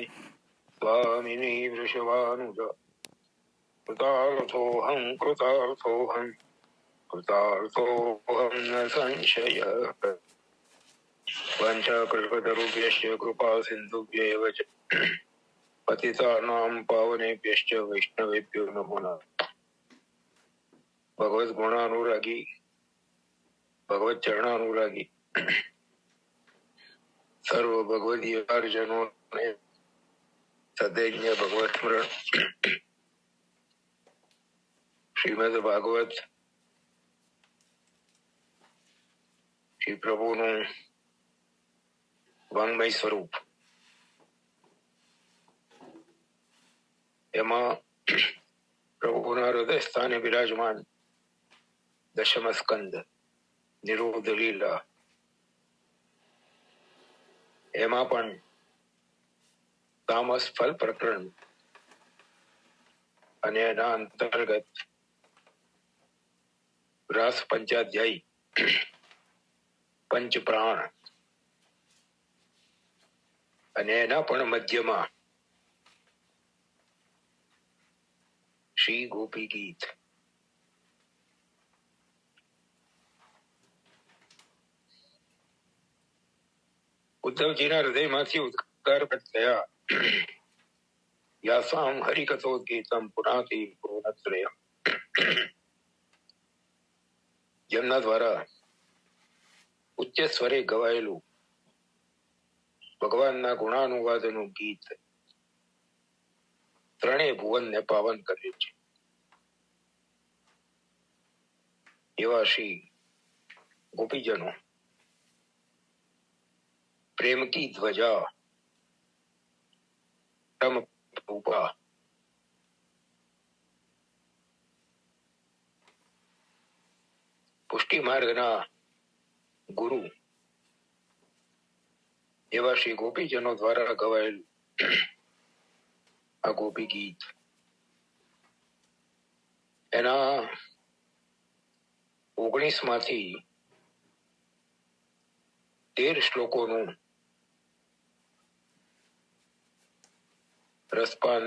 स्वामिनी वृषभानुज कृतार्थोऽहं कृतार्थोऽहं कृतार्थोऽहं न संशयः। वाञ्छाकल्पतरुभ्यश्च कृपा सिन्धुभ्यैव च पतितानां पावनेभ्यश्च वैष्णवेभ्यो नमो नमः। भगवत गुणानुरागी भगवत चरणानुरागी सर्व भगवदीयजनों ने सदैव भगवत स्मरण श्रीमद भागवत श्री प्रभुનું વાંગ્મય સ્વરૂપ એમાં પ્રભુના હૃદય સ્થાને બિરાજમાન દશમ સ્કંદ નિરોધ લીલા એમાં પણ તામસ ફલ પ્રકરણ અને એના અંતર્ગત રાસ પંચાધ્યાયી પંચ પ્રાણ અને એના પણ મધ્યમાં શ્રી ગોપી ગીત. ઉદ્ધવજીના હૃદયમાંથી ઉદ્ગાર થયા યાસામ હરિકથોદ્ગીતમ પુનાતિ પૂર્ણત્રયમ. જેમના દ્વારા ઉચ્ચ સ્વરે ગવાયેલું ભગવાનના ગુણાનુવાદનું ગીત ત્રણેય ભુવનને પાવન કરે છે એવા શ્રી ગોપીજનો પ્રેમ કી ધ્વજા રમ રૂપા પુષ્ટિ માર્ગના ગુરુ એવા શ્રી ગોપીજનો દ્વારા ગવાયેલું આ ગોપી ગીત એના 19 માંથી 13 શ્લોકોનું રસપાન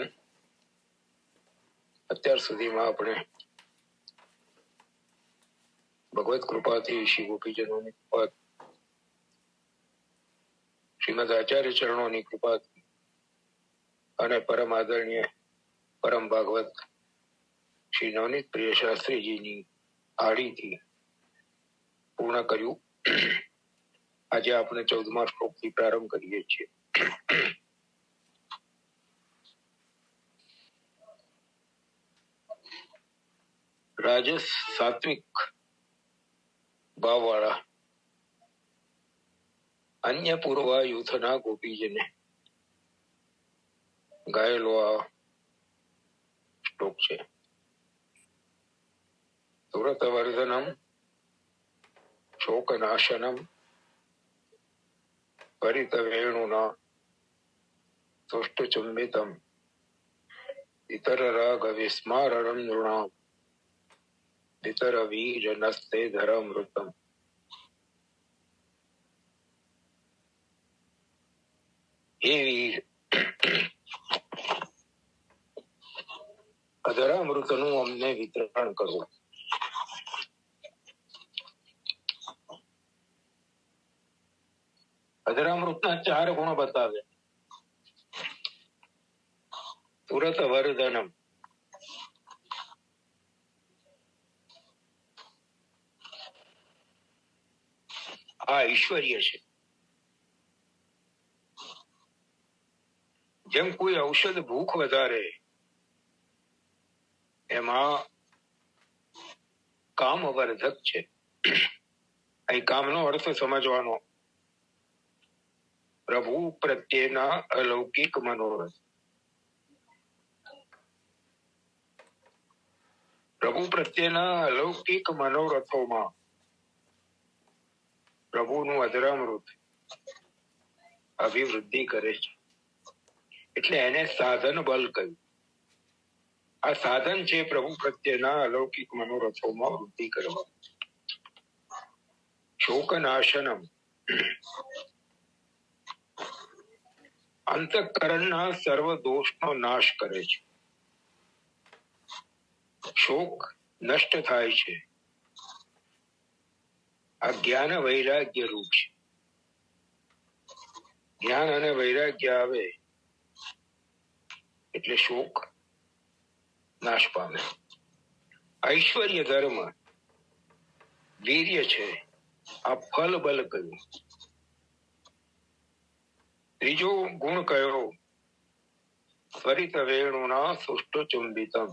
અત્યાર સુધીમાં આપણે ભગવત કૃપાથી શ્રી ગોપીજનોની કૃપા શ્રીમદ આચાર્ય ચરણોની કૃપાથી અને પરમ આદરણીય પરમ ભાગવત શ્રી નવનીત પ્રિય શાસ્ત્રીજીની આડીથી પૂર્ણ કર્યું. આજે આપણે 14મા શ્લોકથી પ્રારંભ કરીએ છીએ. રાજસ સાત્વિક ભાવવાળા અન્ય પૂર્વાયુથના ગોપીજને ગાયેલો આ શ્લોક છે. સુરતવર્ધનમ શોકનાશનમ પરિતવેણુના તુષ્ટચુંબિતમ ઇતર રાગ વિસ્મારણમ નૃણામ ઇતર વીર નસ્તે ધરામૃતમ. હે વીર, અધરામૃતનું અમને વિતરણ કરો. અધરામૃતના 4 ગુણ બતાવે. તુરત વર્ધનમ, આ ઐશ્વર્ય છે. જેમ કોઈ ઔષધ ભૂખ વધારે એમાં કામવર્ધક છે. અહીં કામનો અર્થ સમજવાનો. પ્રભુ પ્રત્યેના અલૌકિક મનોરથ. પ્રભુ પ્રત્યેના અલૌકિક મનોરથોમાં પ્રભુનું અધરામૃત અભિવૃદ્ધિ કરે છે. એટલે એને સાધન બલ કહ્યું. આ સાધન છે પ્રભુ પ્રત્યેના અલૌકિક મનોરથોમાં વૃદ્ધિ કરવા. શોકનાશનમ, અંતઃકરણના સર્વ દોષનો નાશ કરે છે. શોક નષ્ટ થાય છે. આ જ્ઞાન વૈરાગ્ય રૂપ છે. જ્ઞાન અને વૈરાગ્ય આવે એટલે શોક નાશ પામે. ઐશ્વર્ય ધર્મ વીર્ય છે. આ ફલ બલ કયું. ત્રીજો ગુણ કયો સ્વરિત વેણુના સુષ્ટુ ચુંબિતમ.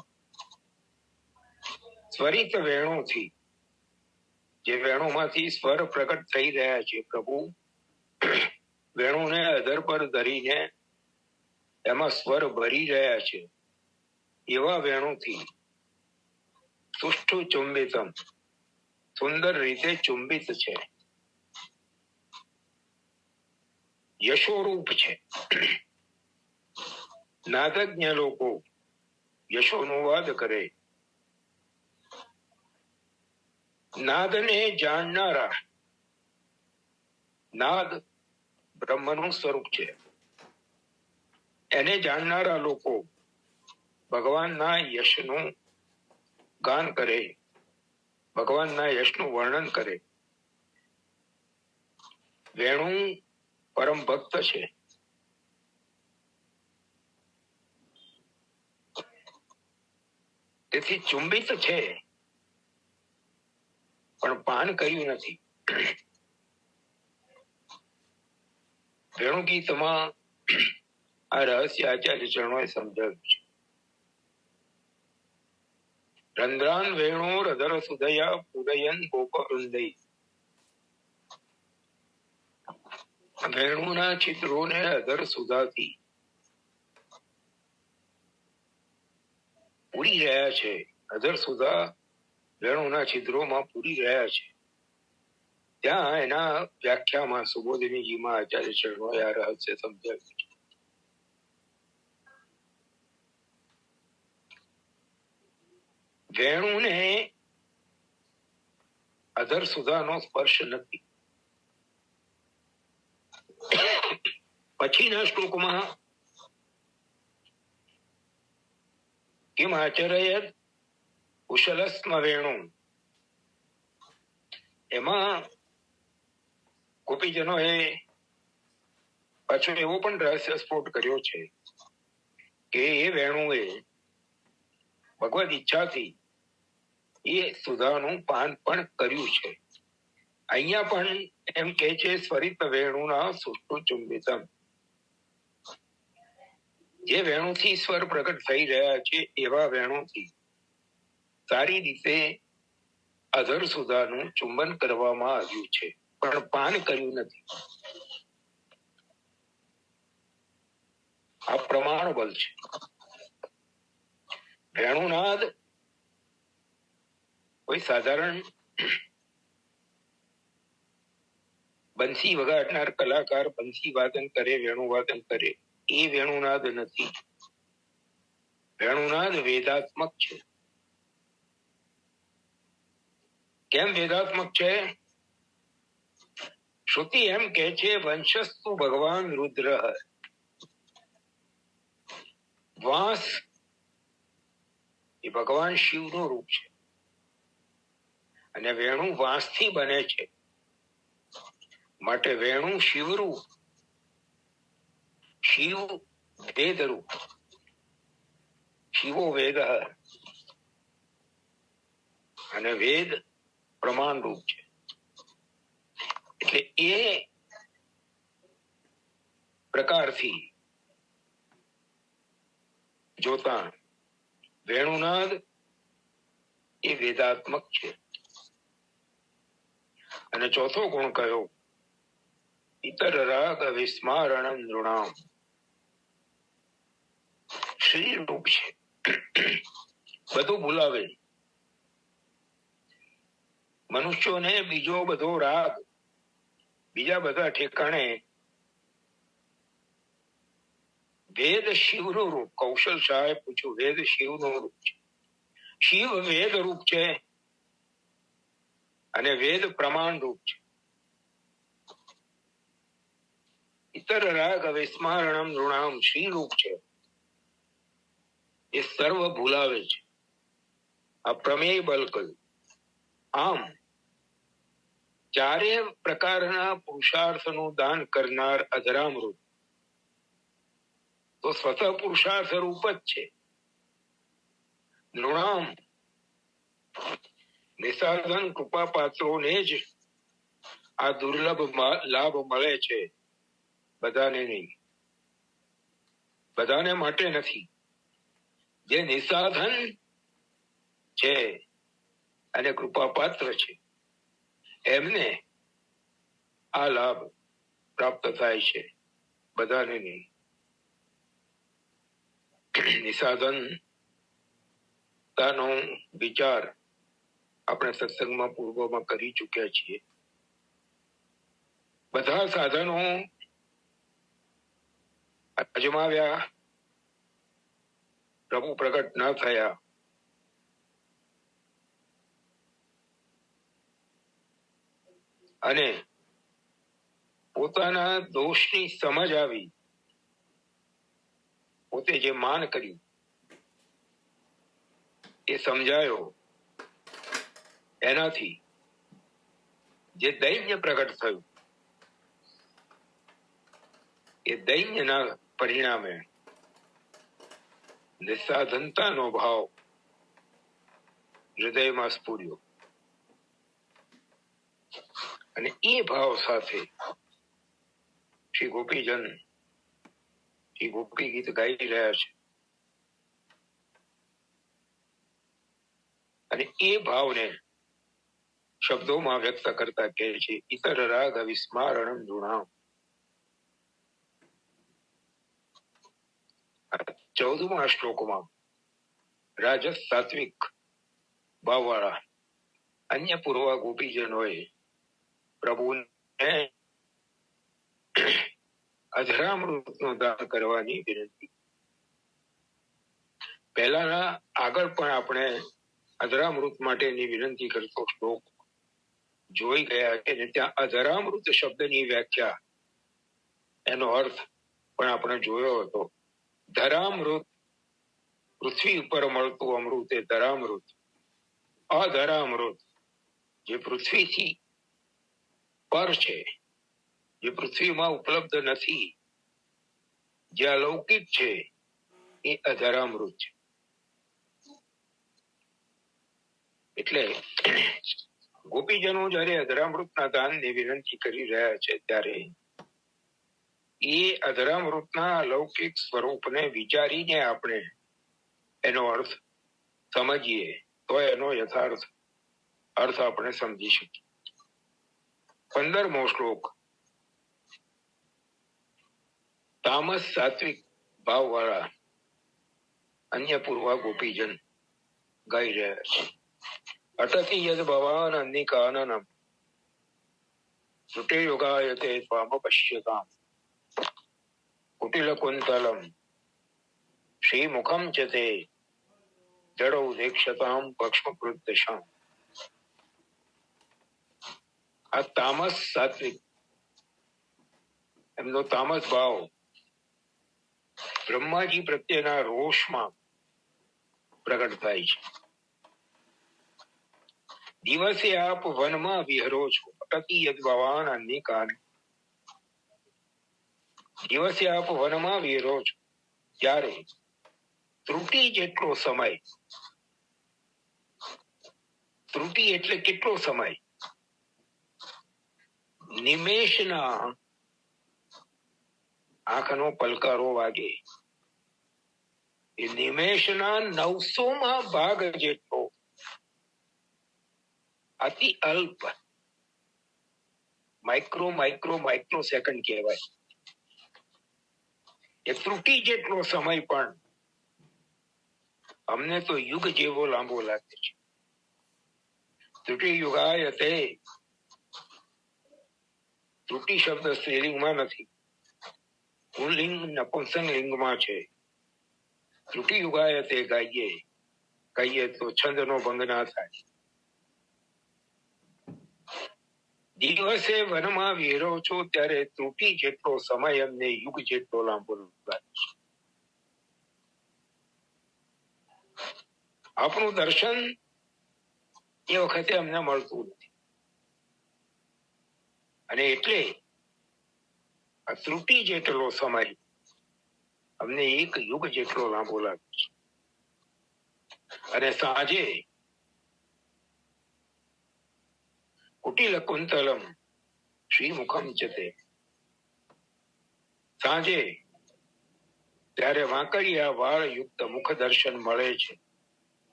સ્વરિત વેણુથી, જે વેણુમાંથી સ્વર પ્રકટ થઈ રહ્યા છે, પ્રભુ વેણુને અધર પર ધરીને એમાં સ્વર ભરી રહ્યા છે, એવા વેણુથી સુષ્ઠુ ચુંબિતમ, સુંદર રીતે ચુંબિત છે. યશોરૂપ છે. નાદજ્ઞ લોકો યશોનો વાદ કરે. નાદને જાણનારા, નાદ બ્રહ્મનું સ્વરૂપ છે, એને જાણનારા લોકો ભગવાનના યશનું ગાન કરે, ભગવાનના યશનું વર્ણન કરે. વેણુ પરમ ભક્ત છે. તેથી ચુંબિત છે, પણ પાન કર્યું નથી. વેણુ ગીતમાં આ રહસ્ય આચાર્ય ચરણોએ સમજાવ્યું છે. રંધ્રાન વેણો રધર સુધયા પૂરયન ગોપવૃંદૈ. વેણુના ચિત્રોને અધર સુધાથી પૂરી રહ્યા છે. અધર સુધા વેણુના છિદ્રોમાં પૂરી રહ્યા છે. ત્યાં એના વ્યાખ્યામાં સુબોધિનીજીમાં આચાર્ય ચરણોએ આ રહસ્ય સમજાવ્યું છે. વેણુને અધર સુધાનો સ્પર્શ નથી. પછીના શ્લોકમાં કિમ આચરયદ કુશલસ્મ વેણુ, એમાં ગોપીજનોએ પાછો એવો પણ રહસ્ય સ્ફોટ કર્યો છે કે એ વેણુએ ભગવદ ઈચ્છાથી એ સુધાનું પાન પણ કર્યું છે. અહીંયા પણ એમ કે છે સ્વરિત વેણુના સુષ્ઠુ ચુંબિતમ. જે વેણુથી સ્વર પ્રકટ થઈ રહ્યા છે એવા વેણુથી સારી રીતે અધર સુધાનું ચુંબન કરવામાં આવ્યું છે, પણ પાન કર્યું નથી. આ પ્રમાણ બલ છે. વેણુનાદ કોઈ સાધારણ બંસી વગાડનાર કલાકાર બંસી વાદન કરે, વેણુ વાદન કરે, એ વેણુનાદ નથી. વેણુનાદ વેદાત્મક છે. કેમ વેદાત્મક છે? શ્રુતિ એમ કે છે વંશસ્તુ ભગવાન રુદ્ર. વાંસ એ ભગવાન શિવનું રૂપ છે અને વેણુ વાંસથી બને છે, માટે વેણુ શિવરૂપ, શિવ વેદ રૂપ. શિવો વેદ અને વેદ પ્રમાણ રૂપ છે. એટલે એ પ્રકારથી જોતા વેણુનાદ એ વેદાત્મક છે. અને ચોથો ગુણ કયો ઇતર રાગ વિસ્મારણ નૃણામ. શ્રી રૂપ છે, બધું ભૂલાવે. મનુષ્યોને બીજો બધો રાગ બીજા બધા ઠેકાણે વેદ શિવનું રૂપ. કૌશલ શાહે પૂછ્યું, વેદ શિવનું રૂપ છે. શિવ વેદ રૂપ છે અને વેદ પ્રમાણ રૂપ છે. ઇતર રાગ વિસ્મારણમ નૃણામ શ્રીરૂપ છે એ સર્વ ભૂલાવે છે. આ પ્રમેય બલ કહ્યું. આમ ચારે પ્રકારના પુરુષાર્થનું દાન કરનાર અધરામૃત તો સ્વતઃ પુરુષાર્થ રૂપ જ છે. નૃણામ નિસાધન કૃપા પાત્રોને જ આ દુર્લભ લાભ મળે છે, બધાને નહીં, બધાને માટે નથી. જે નિસાધન છે અને કૃપા પાત્ર છે એમને આ લાભ પ્રાપ્ત થાય છે, બધાને નહીં. નિસાધનતાનો વિચાર આપણે સત્સંગમાં પૂર્વમાં કરી ચૂક્યા છીએ. બધા સાધનો અજમાવ્યા, પ્રભુ પ્રગટ ન થયા. અને પોતાના દોષની સમજ આવી, પોતે જે માન કર્યું એ સમજાયો, એનાથી જે દૈન્ય પ્રગટ થયું એ દૈન્યના પરિણામે નિસાધનતાનો ભાવ હૃદયમાં સ્ફુર્યો. અને એ ભાવ સાથે શ્રી ગોપીજન શ્રી ગોપી ગીત ગાઈ રહ્યા છે. અને એ ભાવને શબ્દોમાં વ્યક્ત કરતા કહે છે, ઇતર રાગ વિસ્મારણમ નૃણામ. 14મા શ્લોકમાં રાજસ સાત્વિક ભાવવાળા અન્ય પૂર્વ ગોપીજનોએ પ્રભુને અધરામૃતનું દાન કરવાની વિનંતી. પહેલાના આગળ પણ આપણે અધરામૃત માટેની વિનંતી કરતો શ્લોક જોઈ ગયા છે. ત્યાં અધરામૃત શબ્દની વ્યાખ્યા, એનો અર્થ પણ આપણે જોયો હતો. ધરામૃત, પૃથ્વી ઉપર મળતું અમૃત એ ધરામૃત. અધરામૃત જે પૃથ્વીથી પર છે, જે પૃથ્વીમાં ઉપલબ્ધ નથી, જે અલૌકિક છે, એ અધરામૃત છે. એટલે ગોપીજનો જયારે અધરામૃતના દાનની વિનંતી કરી રહ્યા છે ત્યારે એ અધરામૃતના અલૌકિક સ્વરૂપને વિચારીને આપણે એનો અર્થ સમજીએ તો એનો યથાર્થ અર્થ આપણે સમજી શકીએ. 15મો શ્લોક તામસ સાત્વિક ભાવવાળા અન્ય પૂર્વ ગોપીજન ગાઈ રહ્યા છે. અટતિ યદ ભવાન અન્નિકાનનમ સુટે યોગાયતે ત્વામ પશ્યતામ કુટિલ કુંતલમ શ્રીમુખમ ચ તે જડૌ દેક્ષતામ પક્ષ્મકૃત દશામ. આ તામસ સાત્વિક, એમનો તામસ ભાવ બ્રહ્માજી પ્રત્યેના રોષમાં પ્રગટ થાય છે. દિવસે આપ વનમાં વિહરો છો, અટતિ યદ ભવાન અન્નિકાન. દિવસે આપ વનમાં વિહરો છો ત્યારે ત્રુટિ જેટલો સમય, ત્રુટિ એટલે કેટલો સમય, નિમેષના આંખનો પલકારો વાગે એ નિમેષના 900મા ભાગ જેટલો અતિ અલ્પ, માઇક્રો માઇક્રો માઇક્રો સેકન્ડ કહેવાય. એ ત્રુટિ જેટલો સમય પણ અમને તો યુગ જેવો લાંબો લાગે છે. ત્રુટિ યુગાયતે, ત્રુટિ શબ્દ સ્ત્રીલિંગમાં નથી, પુલ્લિંગ નપુંસક લિંગમાં છે. ત્રુટિ યુગાયતે કહીએ તો છંદનો ભંગ ના થાય. દિવસે વનમાં વિહરો છો ત્યારે ત્રુટી જેટલો સમય અમને યુગ જેટલો લાંબો લાગે છે. આપણું દર્શન એ વખતે અમને મળતું નથી, અને એટલે આ ત્રુટી જેટલો સમય અમને એક યુગ જેટલો લાંબો લાગે છે. અને સાંજે કુટિલ કુંતલમ શ્રીમુખમ જતે, સાંજે ત્યારે વાંકડિયા વાળ યુક્ત મુખ દર્શન મળે છે.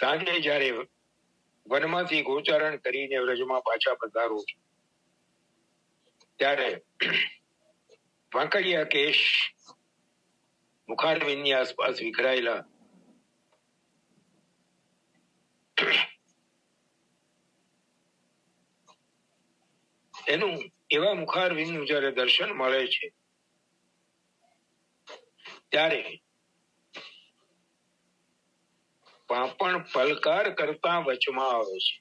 સાંજે જયારે વનમાંથી ગોચારણ કરીને વ્રજમાં પાછા પધારો છો ત્યારે વાંકડિયા કેશ મુખારવિંદની આસપાસ વિખરાયેલા એનું એવા મુખારવિંદનું જયારે દર્શન મળે છે ત્યારે પાંપણ પલકાર કરતા વચમાં આવે છે.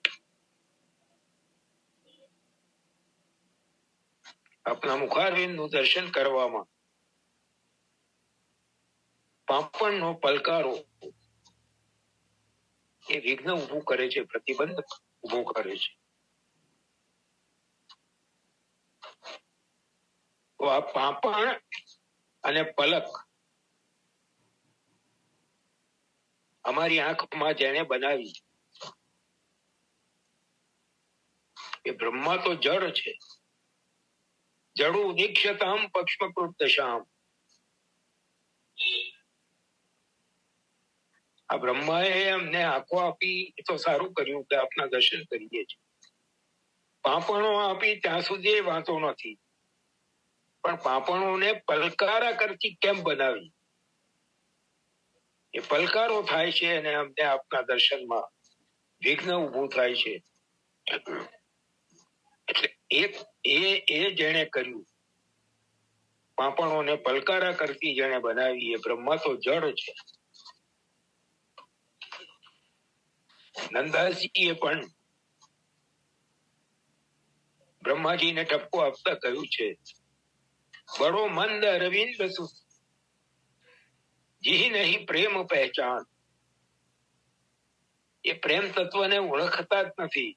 આપણા મુખારવિંદનું દર્શન કરવામાં પાંપણનો પલકારો એ વિઘ્ન ઉભું કરે છે, પ્રતિબંધ ઉભો કરે છે. તો આ પાંપણ અને પલક અમારી આંખમાં જેને બનાવી એ બ્રહ્મા તો જડ છે. જડુ દીક્ષતામ પક્ષ્મકૃત દશામ, આ બ્રહ્માએ અમને આંખો આપી એ તો સારું કર્યું કે આપના દર્શન કરીએ છીએ. પાંપણો આપી ત્યાં સુધી વાંધો નથી, પણ પાંપણોને પલકારા કરતી કેમ બનાવી? એ પલકારો થાય છે અને અમને આપના દર્શનમાં વિઘ્ન ઉભું થાય છે. એટલે એ જેણે કર્યું, પાંપણોને પલકારા કરતી જેણે બનાવી એ બ્રહ્મા તો જડ છે. નંદાજીએ પણ બ્રહ્માજીને ઠપકો આપતા કહ્યું છે, બડો મંદ અરવિંદ સુત જી નહીં પ્રેમ પહેચાન. એ પ્રેમ તત્વને ઓળખતા જ નથી,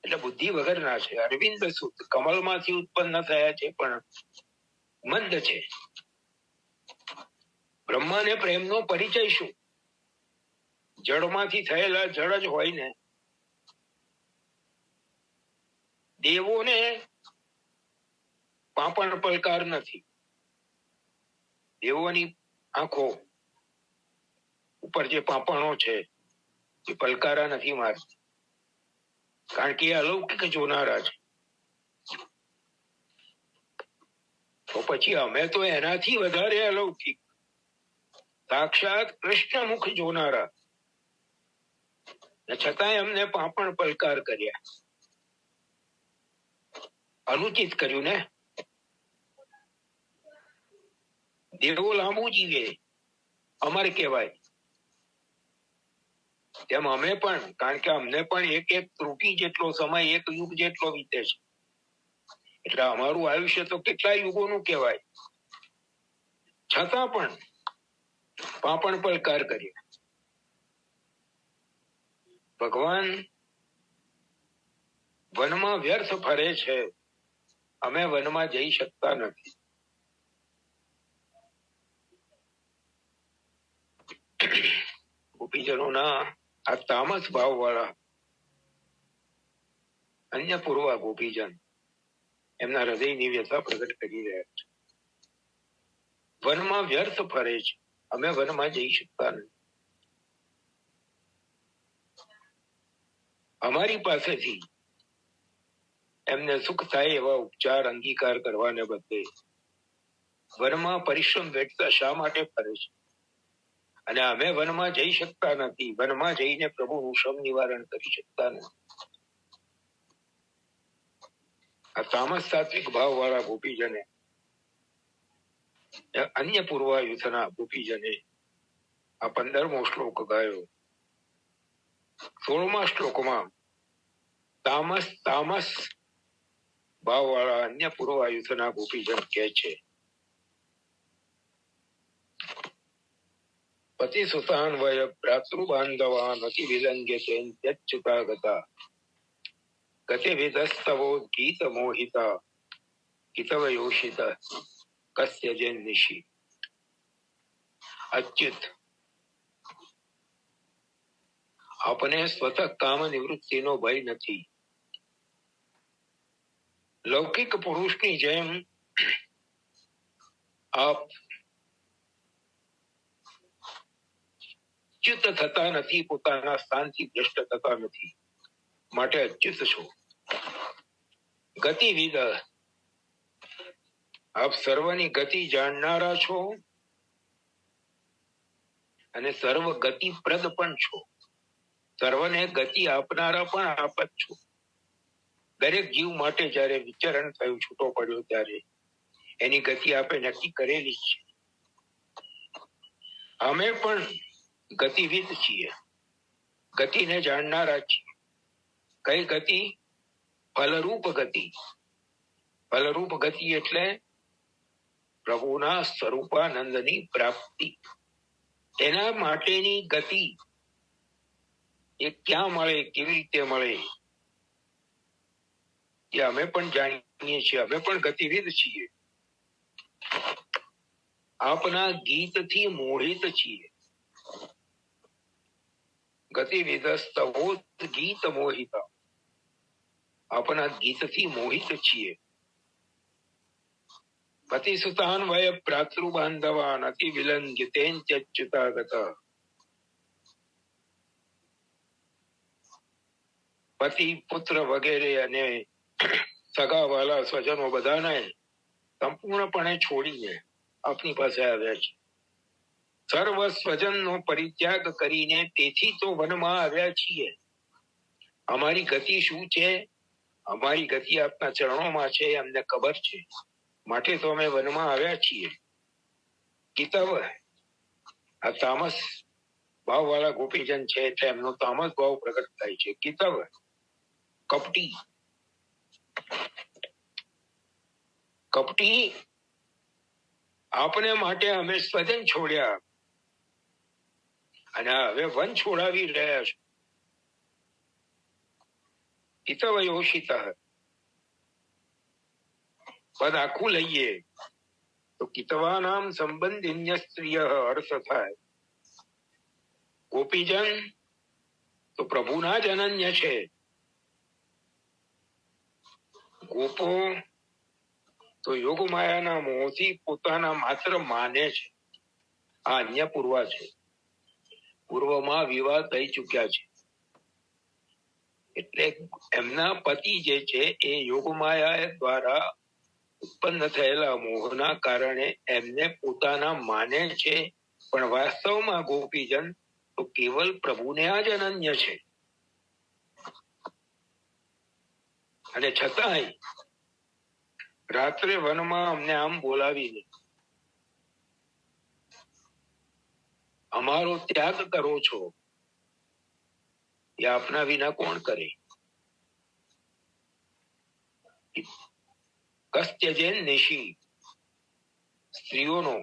એટલે બુદ્ધિ વગરના છે. અરવિંદ સુત કમલમાંથી ઉત્પન્ન થયા છે પણ મંદ છે. બ્રહ્માને પ્રેમનો પરિચય શું? જળમાંથી થયેલા જળ જ હોય ને. દેવોને પાંપણ પલકાર નથી. દેવોની આંખો ઉપર જે પાંપણો છે એ પલકારા નથી મારતી, કારણ કે એ અલૌકિક જોનારા છે. તો પછી અમે તો એનાથી વધારે અલૌકિક, સાક્ષાત કૃષ્ણ મુખ જોનારા, છતાંય અમને પાંપણ પલકાર કર્યા. અનુચિત કર્યું ને. દેવો લાંબુ જીવે અમર કહેવાય, તેમ અમે પણ, કારણ કે અમને પણ એક એક ત્રુટી જેટલો સમય એક યુગ જેટલો વીતે છે, એટલે અમારું આયુષ્ય તો કેટલા યુગોનું કહેવાય. છતાં પણ પાંપણ પલકાર કર્યા. ભગવાન વનમાં વ્યર્થ ફરે છે, અમે વનમાં જઈ શકતા નથી. ગોપીજનોના આ તામસ ભાવ વાળા અન્ય પૂર્વા ગોપીજન એમના હૃદયની વ્યથા પ્રગટ કરી રહ્યા છે. વનમાં વ્યર્થ ફરે છે, અમે વનમાં જઈ શકતા નથી. અમારી પાસેથી એમને સુખ થાય એવા ઉપચાર અંગીકાર કરવાને બદલે વનમાં પરિશ્રમ વેઠતા શા માટે ફરે છે? અને અમે વનમાં જઈ શકતા નથી, વનમાં જઈને પ્રભુનું શ્રમ નિવારણ કરી શકતા નથી. આ તામસ સાત્વિક ભાવ વાળા ગોપીજને, અન્ય પૂર્વાયુથના ગોપીજને આ 15મો શ્લોક ગાયો. 16મા શ્લોકમાં તામસ તામસ ભાવવાળા અન્ય પૂર્વાયુધના ગોપીજન કહે છે, પતિ સુતાન વય ભ્રાતૃ બાંધવાન અતિ વિલંગ્ય ત્યચ્યુતા ગતા ગતે વિધસ્તવો ગીત મોહિતા કિતવ યોષિત કસ્ય જૈન નિશી. અચ્યુત, આપને સ્વતઃ કામ નિવૃત્તિનો ભય નથી. લૌકિક પુરુષની જેમ આપ અચ્યુત થતા નથી, પોતાના સ્થાનથી ભ્રષ્ટ થતા નથી, માટે અચ્યુત છો. ગતિવિદ, આપ સર્વની ગતિ જાણનારા છો અને સર્વ ગતિપ્રદ પણ છો. સર્વને ગતિ આપનારા પણ આપ જ છો. દરેક જીવ માટે જયારે વિચરણ થયું, છૂટો પડ્યો, ત્યારે એની ગતિ આપે નક્કી કરેલી છે. અમે પણ ગતિવિદ છીએ, ગતિને જાણનારા છીએ. કઈ ગતિ? ફલરૂપ ગતિ. ફલરૂપ ગતિ એટલે પ્રભુના સ્વરૂપાનંદની પ્રાપ્તિ. એના માટેની ગતિ એ ક્યાં મળે, કેવી રીતે મળે, એ અમે પણ જાણીએ છીએ. અમે પણ ગતિવિદ છીએ. આપના ગીતથી મોહિત છીએ. ગતિવિદસ્તવો ગીત મોહિતા, આપના ગીતથી મોહિત છીએ. પતિ સુતાન વય ભ્રાતૃ બાંધવાન અતિ વિલંગ્ય ત્યચ્યુતા ગતા. પતિ પુત્ર વગેરે અને સગા વાલા સ્વજનો બધાને સંપૂર્ણપણે છોડીને આપની પાસે આવ્યા છે. સર્વ સ્વજનનો પરિત્યાગ કરીને તેથી તો વનમાં આવ્યા છીએ. અમારી ગતિ શું છે? અમારી ગતિ આપના ચરણોમાં છે, અમને ખબર છે, માટે તો અમે વનમાં આવ્યા છીએ. કિતવ, આ તામસ ભાવ વાળા ગોપીજન છે એટલે એમનો તામસ ભાવ પ્રગટ થાય છે. કિતવ, કપટી. કપટી, આપને માટે અમે સ્વજન છોડ્યા અને હવે વન છોડાવી રહ્યા છો. કિતવ યોષિત, પદ આખું લઈએ તો કિતવાનામ સંબંધિન્ય સ્ત્રીય અર્થ થાય. ગોપીજન તો પ્રભુના જ અનન્ય છે. ગોપો તો યોગ માયાના મોહથી પોતાના માત્ર માને છે. આ અન્ય પૂર્વા છે. પૂર્વમાં વિવાહ થઈ ચુક્યા છે એટલે એમના પતિ જે છે એ યોગ માયા દ્વારા ઉત્પન્ન થયેલા મોહના કારણે એમને પોતાના માને છે, પણ વાસ્તવમાં ગોપીજન તો કેવલ પ્રભુને જ અનન્ય છે. અને છતાંય રાત્રે વનમાં અમને આમ બોલાવીને અમારો ત્યાગ કરો છો, એ આપના વિના કોણ કરે? કસ્ત્યજેન નિશી, સ્ત્રીઓનો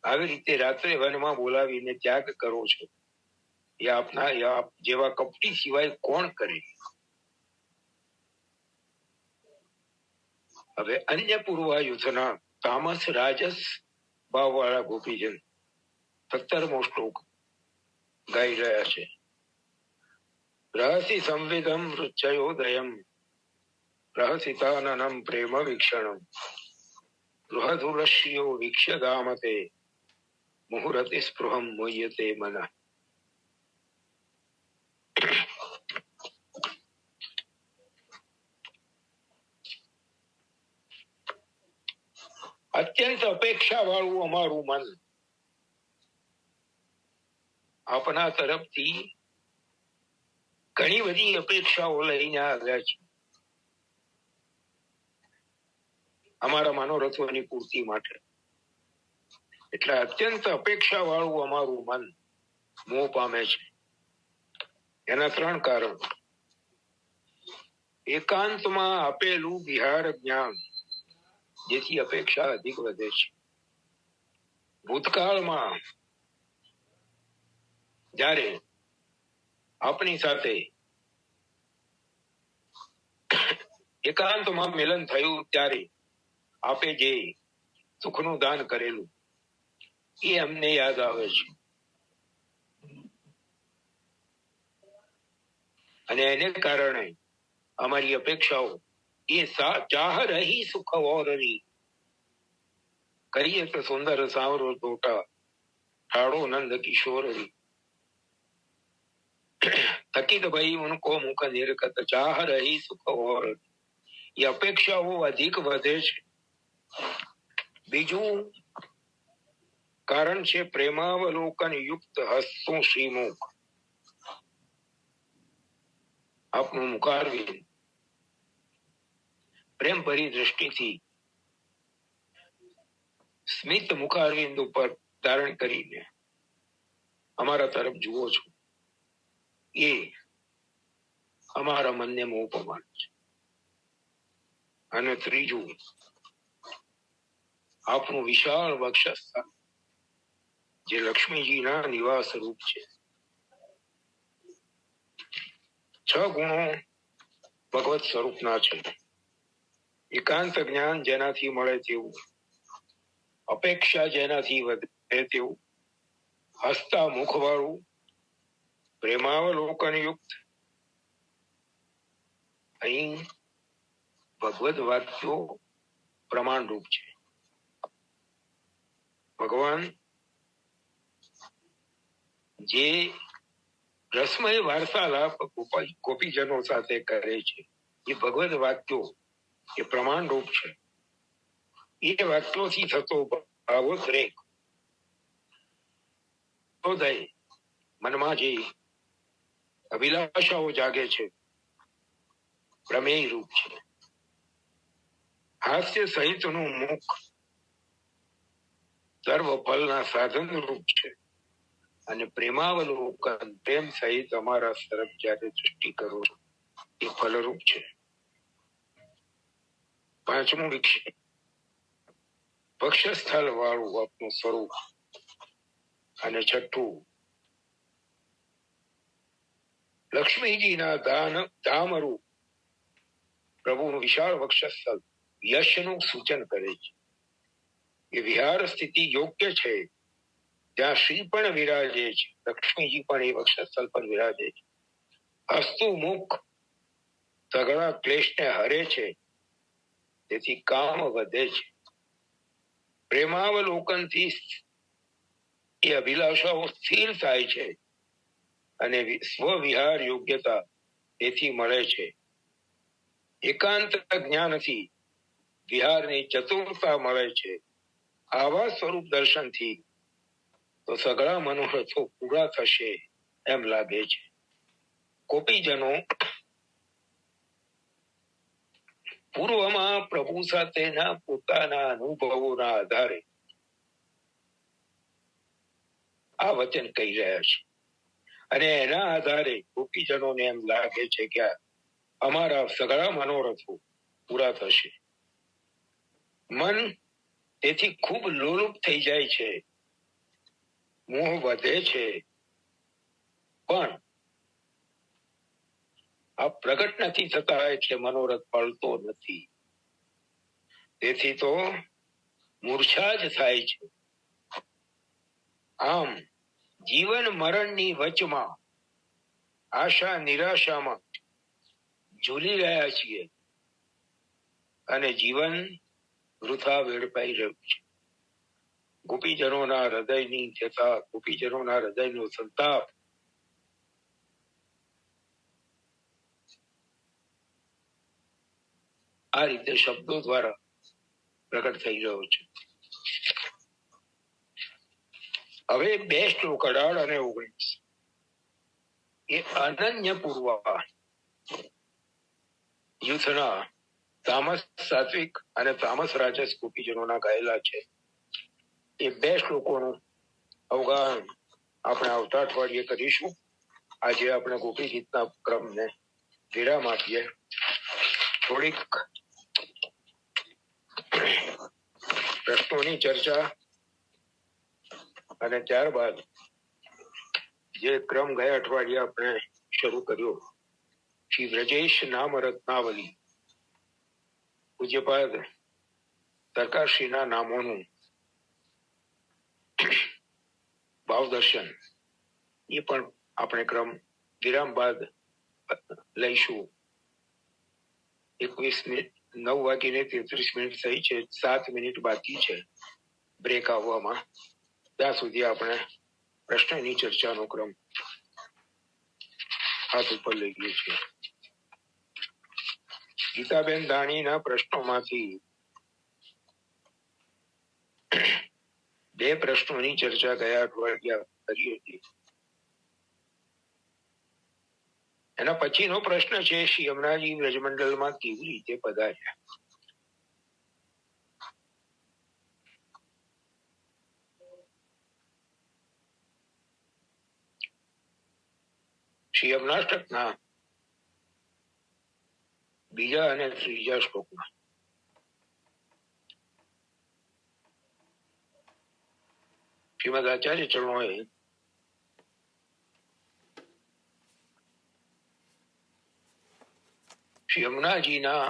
આવી રીતે રાત્રે વનમાં બોલાવીને ત્યાગ કરો છો, એ આપના આપ જેવા કપટી સિવાય કોણ કરે? હવે અન્ય પૂર્વાયુધના તામસ રાજસ ભાવવાળા ગોપીજન 17મો શ્લોક ગાઈ રહ્યા છે. રહસી સંવિદમ રુચયોદયમ રહસિતાનનમ પ્રેમ વીક્ષણમ બૃહદુરશ્યો વીક્ષ્યદામતે મુહુરતિ સ્પૃહમ મુહ્યતે મન. અત્યંત અપેક્ષા વાળું અમારું મન આપના તરફથી ઘણી બધી અપેક્ષાઓ લઈને આવ્યા છે. અમારા મનોરથોની પૂર્તિ માટે. એટલે અત્યંત અપેક્ષા વાળું અમારું મન મોહ પામે છે. એના 3 કારણ. એકાંતમાં આપેલું વિહાર જ્ઞાન, જેથી અપેક્ષા અધિક વધે છે. ભૂતકાળમાં જ્યારે આપણી સાથે એકાંતમાં મિલન થયું ત્યારે આપે જે સુખનું દાન કરેલું એ અમને યાદ આવે છે. અને એને કારણે અમારી અપેક્ષાઓ એ ચાહ રહી સુખ ઓરની, કરીએ તો સુંદર સાવરો તોટા ઠાડો નંદ કિશોરી, થકિત ભઈ ઉनको મુખ નિરખત ચાહ રહી સુખ ઓર. એ અપેક્ષાઓ અધિક વધે છે. બીજું કારણ છે પ્રેમાવલોકન યુક્ત હસતું શ્રીમુખ. આપનું મુખારવિંદ પ્રેમ ભરી દ્રષ્ટિથી સ્મિત મુખારવિંદ ઉપર ધારણ કરીને અમારા તરફ જુઓ છો, એ અમારા મનને મોહ પમાડે છે. અને ત્રીજું, આપનું વિશાળ વક્ષસ્થાન જે લક્ષ્મીજીના નિવાસ રૂપ છે. 6 ગુણો ભગવત સ્વરૂપના છે. એકાંત જ્ઞાન જેનાથી મળે તેવું, અપેક્ષા જેનાથી વધે તેવું, હસતા મુખવાળું, પ્રેમાવલોકન યુક્ત. અહીં ભગવદ વાક્યો પ્રમાણરૂપ છે. ભગવાન જે રસમય વાર્તાલાપ ગોપીજનો સાથે કરે છે, એ ભગવદ વાક્યો એ પ્રમાણરૂપ છે. એ વાક્યોથી થતો ભાવોદ્રેક મનમાં જે અભિલાષાઓ જાગે છે, પ્રમેય રૂપ છે. હાસ્ય સહિતનું મુખ સર્વ ફલના સાધન રૂપ છે. અને પ્રેમાવલોકન પ્રેમ સહિત અમારા તરફ જ્યારે દૃષ્ટિ કરો છો, એ ફલરૂપ છે. 5મું વિક્ષેપ, વક્ષસ્થળ વાળું આપનું સ્વરૂપ. અને 6ઠું, લક્ષ્મીજીના ધામરૂપ પ્રભુનું વિશાળ વક્ષસ્થળ યશનું સૂચન કરે છે. એ વિહાર સ્થિતિ યોગ્ય છે. ત્યાં શ્રી પણ વિરાજે છે, લક્ષ્મીજી પણ એ વક્ષસ્થળ પર વિરાજે છે. હસતું મુખ સઘળા ક્લેશને હરે છે, તેથી કામ વધે છે. પ્રેમાવલોકનથી એ અભિલાષાઓ સ્થિર થાય છે અને સ્વવિહાર યોગ્યતા તેથી મળે છે. એકાંત જ્ઞાનથી વિહારની ચતુરતા મળે છે. આવા સ્વરૂપ દર્શનથી તો સઘળા મનોરથો પૂરા થશે એમ લાગે છે. ગોપીજનો પૂર્વમાં પ્રભુ સાથેના પોતાના અનુભવોના આધારે આ વચન કહી રહ્યા છે. અને એના આધારે ગોપીજનોને એમ લાગે છે કે અમારા સઘળા મનોરથો પૂરા થશે. મન તેથી ખૂબ લોલુપ થઈ જાય છે, મોહ વધે છે, પણ આ પ્રગટ નથી થતા એટલે મનોરથ ફળતો નથી. તેથી તો મૂર્છા જ થાય છે. આમ જીવન મરણની વચમાં આશા નિરાશામાં ઝૂલી રહ્યા છીએ અને જીવન વૃથા વેડફાઈ રહ્યું છે. ગોપીજનોના હૃદયની જતા, ગોપીજનોના હૃદયનો સંતાપ આ રીતે શબ્દો દ્વારા પ્રગટ થઈ રહ્યો છે. હવે 2 શ્લોક 18 અને 19 એ અનન્ય પૂર્વ યુથના તામસ સાત્વિક અને તામસ રાજસ ગોપીજનોના ગાયેલા છે. એ 2 શ્લોકોનું અવગાહન આપણે આવતા અઠવાડિયે કરીશું. આજે આપણે ગોપી ગીતના ક્રમને વિરામ આપીએ. થોડીક પ્રશ્નોની ચર્ચા અને ત્યારબાદ જે ક્રમ ગયા અઠવાડિયે આપણે શરૂ કર્યો, શ્રી વ્રજેશ નામ રત્નાવલી, પૂજ્યપાદ સરકારશ્રીના નામોનું ભાવદર્શન, એ પણ આપણે ક્રમ વિરામ બાદ લઈશું. 9:33 થઈ છે, 7 મિનિટ બાકી છે બ્રેક આવવામાં. ત્યાં સુધી આપણે પ્રશ્નની ચર્ચાનો ક્રમ હાથ ઉપર લઈ ગયો છે. ગીતાબેન ધાણીના પ્રશ્નોમાંથી 2 પ્રશ્નોની ચર્ચા ગયા અઠવાડિયા કરી હતી. એના પછીનો પ્રશ્ન છે, શ્રી યમુનાજી વ્રજમંડળમાં કેવી રીતે પધાર્યા? શ્રી યમુનાષ્ટકના 2જા અને 3જા શ્લોકમાં શ્રીમદ આચાર્ય ચરણોએ શ્રી યમુનાજીના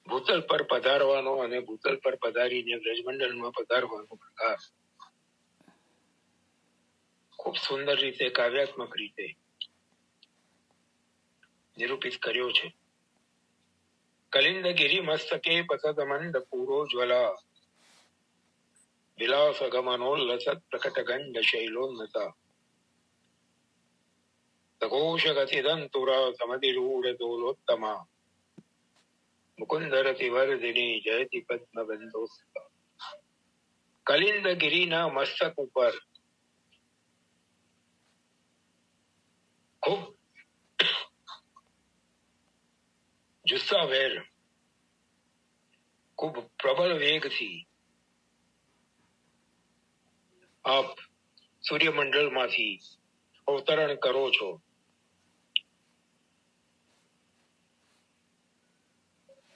ભૂતલ પર પધારવાનો અને ભૂતલ પર પધારીને વ્રજમંડળમાં પધારવાનો પ્રકાર ખૂબ સુંદર રીતે, કાવ્યાત્મક રીતે નિરૂપિત કર્યો છે. કલિંદ ગિરી મસ્તકે પતદ મંદ પૂરો જ્વલા, વિલાસ ગમનોલ્લસત પ્રકટ ગંડ શૈલોન્નતા, સઘોષ ગતિદંતુરા સમધિરૂઢ દોલોત્તમા, મુકુંદરતિ વર્ધિની જયતિ પદ્મ બંધોસ્તા. કલિંદ ગિરીના મસ્તક ઉપર ખૂબ જુસ્સાભેર, ખૂબ પ્રબળ વેગથી આપ સૂર્યમંડળમાંથી અવતરણ કરો છો.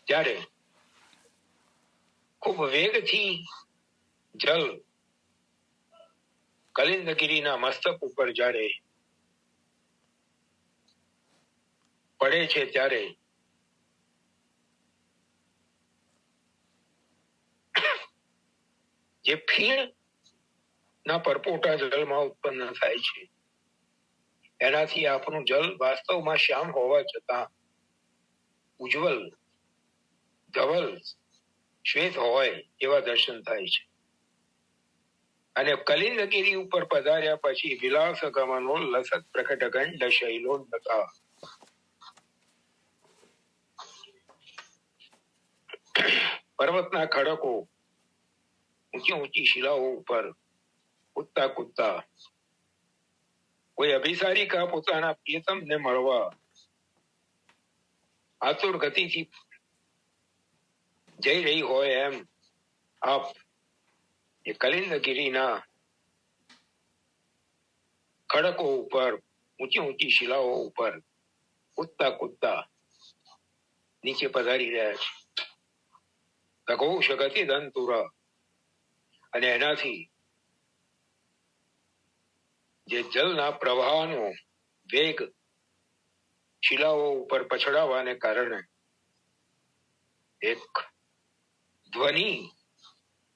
ત્યારે ખૂબ વેગથી જલ કલિંદગીરીના મસ્તક ઉપર જ્યારે પડે છે, ત્યારે જે ફીણ ના પરપોટા જળમાં ઉત્પન્ન થાય છે, એનાથી આપણું જલ વાસ્તવમાં શ્યામ હોવા છતાં ઉજ્જવલ, ધવલ, શ્વેત હોય એવા દર્શન થાય છે. અને કલિંદગીરી ઉપર પધાર્યા પછી વિલાસ ગમનો લસત પ્રકટ ગંડ શૈલોન્નતા, પર્વતના ખડકો, ઊંચી ઊંચી શિલાઓ ઉપર કૂદતા કૂદતા કોઈ અભિસારિકા પોતાના પ્રિયતમને મળવા આતુર ગતિથી જઈ રહી હોય એમ આપ એ કલિંદગીરીના ખડકો ઉપર, ઊંચી ઊંચી શિલાઓ ઉપર કૂદતા કૂદતા નીચે પધારી રહ્યા છે. સઘોષ ગતિદંતુરા, અને એનાથી જે જલના પ્રવાહનો વેગ શિલાઓ ઉપર પછડાવાને કારણે એક ધ્વનિ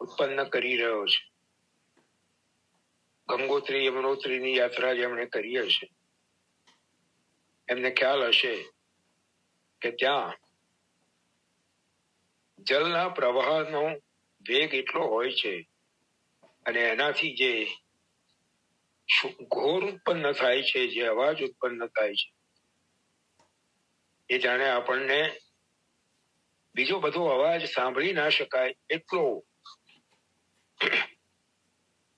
ઉત્પન્ન કરી રહ્યો છે. ગંગોત્રી યમનોત્રીની યાત્રા જેમણે કરી હશે એમને ખ્યાલ હશે કે ત્યાં જલના પ્રવાહનો વેગ એટલો હોય છે અને એનાથી જે ઘોર ઉત્પન્ન થાય છે, જે અવાજ ઉત્પન્ન થાય છે, એ જાણે આપણને બીજો બધો અવાજ સાંભળી ના શકાય એટલો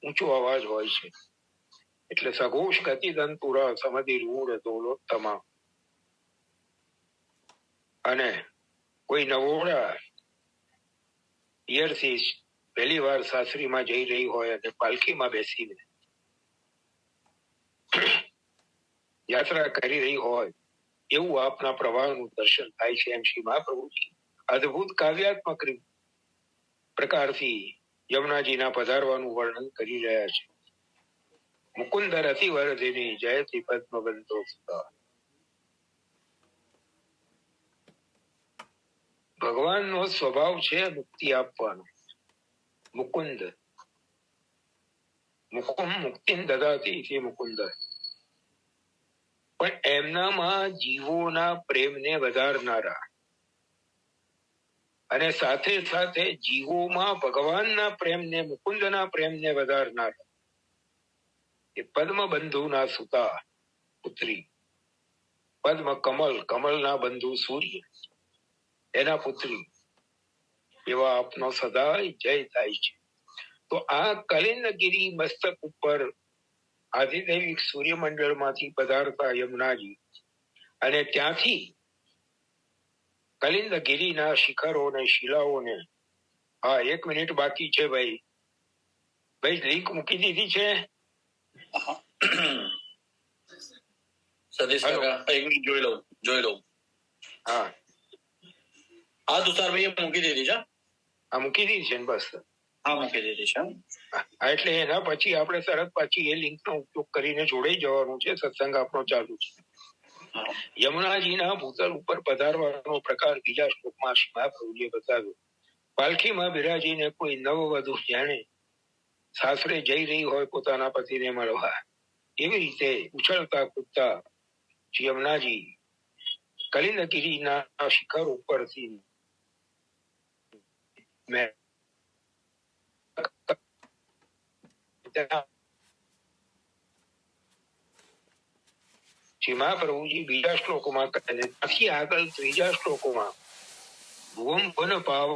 ઊંચો અવાજ હોય છે. એટલે સઘોષ ગતિદંતુરા સમધિરૂઢ દોલોત્તમા, અને કોઈ નવોડા પિયરથી પહેલી વાર સાસરીમાં જઈ રહી હોય અને પાલખીમાં બેસીને યાત્રા કરી રહી હોય એવું આપના પ્રવાહનું દર્શન થાય છે. એમ શ્રી મહાપ્રભુજી અદભુત કાવ્યાત્મક પ્રકારથી યમુનાજીના પધારવાનું વર્ણન કરી રહ્યા છે. મુકુંદ રતિ વરદિની જયતિ પદ્મબંધો સુતા. ભગવાનનો સ્વભાવ છે મુક્તિ આપવાનો. મુકુંદ મુક્તિ દદાતી છે મુકુંદ. પણ એમનામાં જીવોના પ્રેમને વધારનારા અને સાથે સાથે જીવોમાં ભગવાનના પ્રેમને, મુકુંદના પ્રેમને વધારનારા એ પદ્મબંધુના સુતા પુત્રી, પદ્મ કમલ, કમલના બંધુ સૂર્ય, એના પુત્રી એવા આપનો સદાય જય થાય છે. તો આ કલિંદગીરી મસ્તક ઉપર આધિદૈવિક સૂર્યમંડળમાંથી પધારતા યમુનાજી અને ત્યાંથી કલિંદગીરીના શિખરોને, શિલાઓને, 1 મિનિટ બાકી છે ભાઈ. લિંક મૂકી દીધી છે. સતીશ કાકા 1 મિનિટ જોઈ લઉં. હા તુષારભાઈ મૂકી દીધી છે. મૂકી દીધી છે ને બસ. મૂકી દીધી છે. એટલે એના પછી આપણે તરત પાછી એ લિંકનો ઉપયોગ કરીને જોડાઈ જવાનું છે. સત્સંગ આપણો ચાલુ છે. યમુનાજીના ભૂતલ ઉપર પધારવાનો પ્રકાર બીજા શ્લોકમાં શ્રી મહાપ્રભુજીએ બતાવ્યો. પાલખીમાં બિરાજીને કોઈ નવવધુ જાણે સાસરે જઈ રહી હોય પોતાના પતિને મળવા, એવી રીતે ઉછળતા કૂદતા યમુનાજી કલિંદગીરીના શિખર ઉપરથી શ્રી મહાપ્રભુજી બીજા શ્લોકોમાં કહે છે. ત્યાંથી આગળ ત્રીજા શ્લોકોમાં ભુવમ વન પાવ